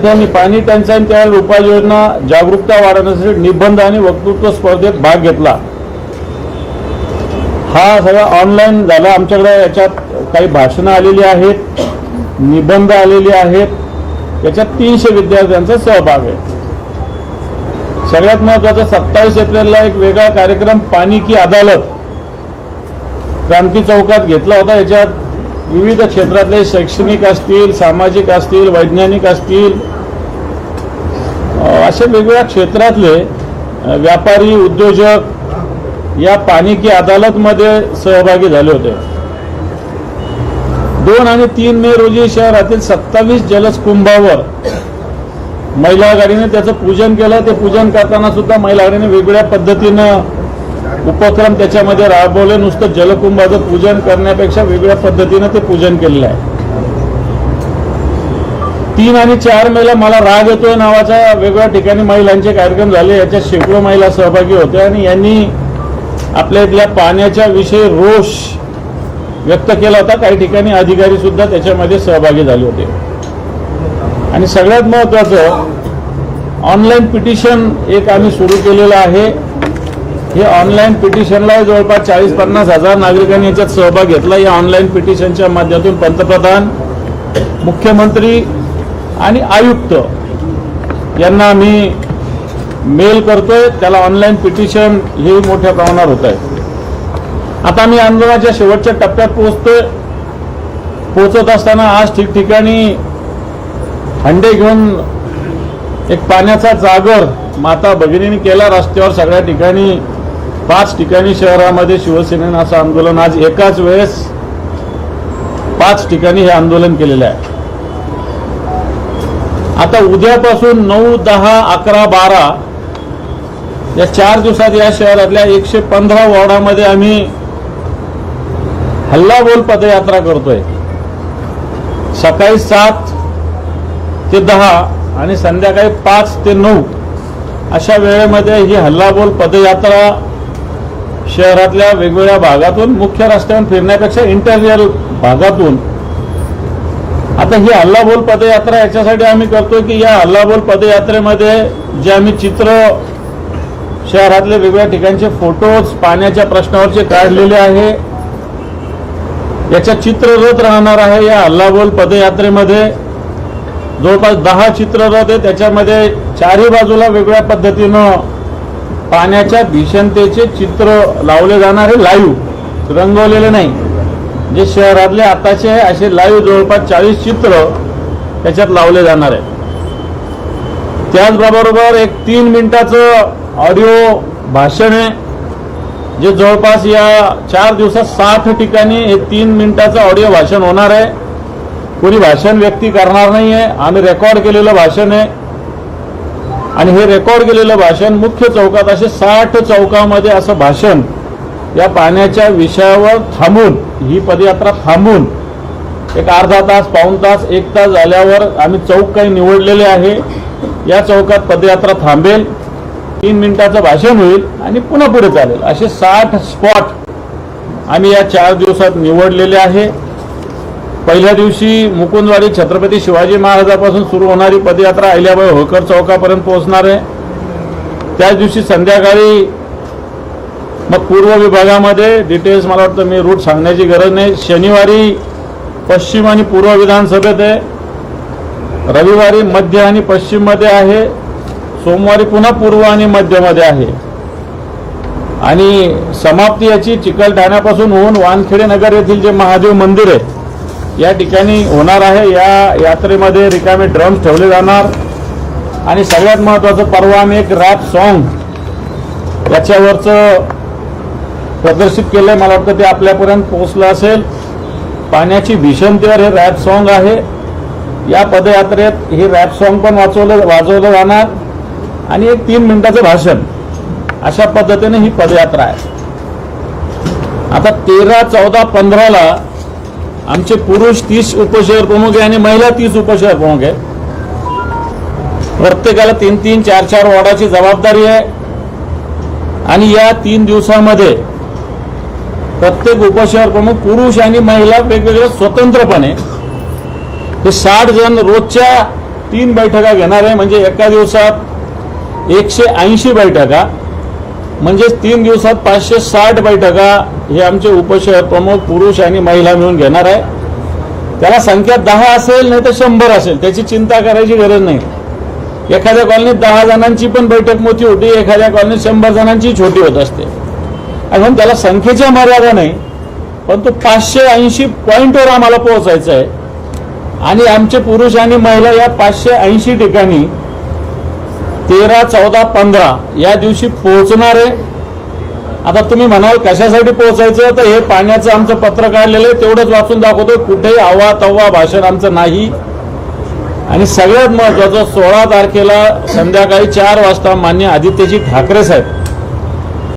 त्यांनी पाणी टंचाई त्यावेळेला उपाययोजना जागरूकता वाढवण्यासाठी निबंध आणि वक्तृत्व स्पर्धेत भाग घेतला। हा सगळा ऑनलाईन झाला। आमच्याकडे याच्यात काही भाषणं आलेली आहेत, निबंध आलेले आहेत। याच्यात 300 विद्यार्थ्यांचा सहभाग आहे। सगळ्यात महत्त्वाचं 27 एप्रिलला एक वेगळा कार्यक्रम पाणी की अदालत क्रांती चौकात घेतला होता। याच्यात विविध क्षेत्रातले शैक्षणिक असतील, सामाजिक असतील, वैज्ञानिक असतील, अशा वेगवेगळ्या क्षेत्रातले व्यापारी, उद्योजक या पाणी की अदालतमध्ये सहभागी झाले होते। 2 आणि 3 मे रोजी शहरातील 27 जलज कुंभावर महिला आघाडीने त्याचं पूजन केलं। ते पूजन करताना सुद्धा महिला आघाडीने वेगवेगळ्या पद्धतीनं उपक्रम त्याच्यामध्ये राबवले। नुसतं जलकुंभाचं पूजन करण्यापेक्षा वेगवेगळ्या पद्धतीनं ते पूजन केलेलं आहे। 3 आणि 4 मेला मला राग येतोय नावाच्या वेगवेगळ्या ठिकाणी महिलांचे कार्यक्रम झाले। याच्यात शेकडो महिला सहभागी होत्या आणि यांनी आपल्या इथल्या पाण्याच्या विषयी रोष व्यक्त केला होता। काही ठिकाणी अधिकारी सुद्धा त्याच्यामध्ये सहभागी झाले होते। आणि सगळ्यात महत्त्वाचं ऑनलाईन पिटिशन एक आम्ही सुरू केलेलं आहे। हे ऑनलाईन पिटिशनला जवळपास 40-50 हजार नागरिकांनी याच्यात सहभाग घेतला। या ऑनलाईन पिटिशनच्या माध्यमातून पंतप्रधान, मुख्यमंत्री आणि आयुक्त यांना आम्ही मेल करतोय। त्याला ऑनलाईन पिटिशन हे मोठ्या प्रमाणावर होत आहे। आता आम्ही आंदोलनाच्या शेवटच्या टप्प्यात पोहोचत असताना आज ठिकठिकाणी हंडे घेऊन एक पाण्याचा जागर माता भगिनींनी केला। रस्त्यावर सगळ्या ठिकाणी 5 ठिकाणी शहरामध्ये शिवसेनेनं असं आंदोलन आज एकाच वेळेस 5 ठिकाणी हे आंदोलन केलेलं आहे। आता उद्यापासून 9, 10, 11, 12 या 4 दिवसात या शहरातल्या 115 वॉर्डामध्ये आम्ही हल्लाबोल पदयात्रा करतोय। सकाळी 7 ते 10 आणि संध्याकाळी 5 ते 9 अशा वेळेमध्ये ही हल्लाबोल पदयात्रा शहरातल्या वेगवेगळ्या भागातून, मुख्य रस्त्यावर फिरण्यापेक्षा इंटेरियर भागातून, आता ही हल्लाबोल पदयात्रा याच्यासाठी आम्ही करतोय की या हल्लाबोल पदयात्रेमध्ये जे आम्ही चित्र शहरातले वेगवेगळ्या ठिकाणचे फोटोज पाण्याच्या प्रश्नावरचे काढलेले आहे, याच्या चित्ररथ राहणार आहे। या हल्लाबोल पदयात्रेमध्ये जवळपास 10 चित्ररथ आहे। त्याच्यामध्ये 4ही बाजूला वेगवेगळ्या पद्धतीनं पाण्याच्या भीषणतेचे चित्र लावले जाणार आहे। लाईव्ह, रंगवलेले नाही, जे शहरातले आताचे असे लाईव्ह जवळपास 40 चित्र त्याच्यात लावले जाणार आहे। त्याचबरोबर एक 3 मिनिटाचं ऑडिओ भाषण आहे, जे जवळपास या 4 दिवसात 60 ठिकाणी हे 3 मिनिटाचं ऑडिओ भाषण होणार आहे। कोणी भाषण व्यक्ती करणार नाही आहे, आम्ही रेकॉर्ड केलेलं भाषण आहे। आणि हे रेकॉर्ड केलेलं भाषण मुख्य चौकात असे 60 चौकामध्ये असं भाषण या पाण्याच्या विषयावर थांबून, ही पदयात्रा थांबून एक अर्धा तास, पाऊण तास, 1 तास झाल्यावर आम्ही चौक काही निवडलेले आहे। या चौकात पदयात्रा थांबेल, 3 मिनिटाचं भाषण होईल आणि पुन्हा पुढे चालेल। असे 60 स्पॉट आम्ही या 4 दिवसात निवडलेले आहे। पहिल्या दिवशी मुकुंदवाडी छत्रपती शिवाजी महाराजांपासून सुरू होणारी पदयात्रा अहिल्याबाई होळकर चौकापर्यंत पोहोचणार आहे। त्याच दिवशी संध्याकाळी मग पूर्व विभागामध्ये डिटेल्स, मला वाटतं मी रूट सांगण्याची गरज नाही। शनिवारी पश्चिम आणि पूर्व विधानसभेत आहे, रविवारी मध्य आणि पश्चिममध्ये आहे, सोमवारी पुन्हा पूर्व आणि मध्यमध्ये आहे। आणि समाप्ती याची चिकलठाण्यापासून होऊन वानखेडे नगर येथील जे महादेव मंदिर आहे या ठिकाणी होणार आहे। या यात्रेमध्ये रिकामे ड्रम्स ठेवले जाणार आणि सगळ्यात महत्त्वाचं परवा आम्ही एक रॅप सॉन्ग याच्यावरचं प्रदर्शित केलंय। मला वाटतं ते आपल्यापर्यंत पोहोचलं असेल। पाण्याची भीषणतेवर हे रॅप सॉन्ग आहे। या पदयात्रेत हे रॅप सॉन्ग पण वाजवलं जाणार आणि एक 3 मिनिटाचं भाषण, अशा पद्धतीने ही पदयात्रा आहे। आता 13, 14, 15ला आमचे पुरुष 30 उपशहर प्रमुख आहे आणि महिला 30 उपशहर प्रमुख आहे। प्रत्येकाला 3-3, 4-4 वॉर्डाची जबाबदारी आहे। आणि या 3 दिवसामध्ये प्रत्येक उपशहर प्रमुख पुरुष आणि महिला वेगवेगळे स्वतंत्रपणे हे 60 जण रोजच्या 3 बैठका घेणार आहे. म्हणजे एका दिवसात 180 बैठका, म्हणजे 3 दिवसात 560 बैठका हे आमचे उपशहर प्रमुख पुरुष आणि महिला मिळून घेणार आहे. त्याला संख्या 10 असेल नाही तर 100 असेल, त्याची चिंता करायची गरज नाही. एखाद्या कॉलनीत 10 जणांची पण बैठक मोठी होती, एखाद्या कॉलनीत 100 जणांची छोटी होत असते. आणि म्हणून त्याला संख्येच्या मर्यादा नाही, पण तो 580 पॉईंटवर आम्हाला पोहोचायचं आहे. आणि आमचे पुरुष आणि महिला या 580 ठिकाणी 13, 14, 15 या दिवशी पोहोचणार आहे. आता तुम्ही म्हणाल कशासाठी पोहोचायचं, तर हे पाण्याचं आमचं पत्र काढलेलं आहे तेवढंच वाचून दाखवतो. कुठेही आवा तवा भाषण आमचं नाही. आणि सगळ्यात महत्वाचं 16 तारखेला संध्याकाळी 4 वाजता माननीय आदित्यजी ठाकरे साहेब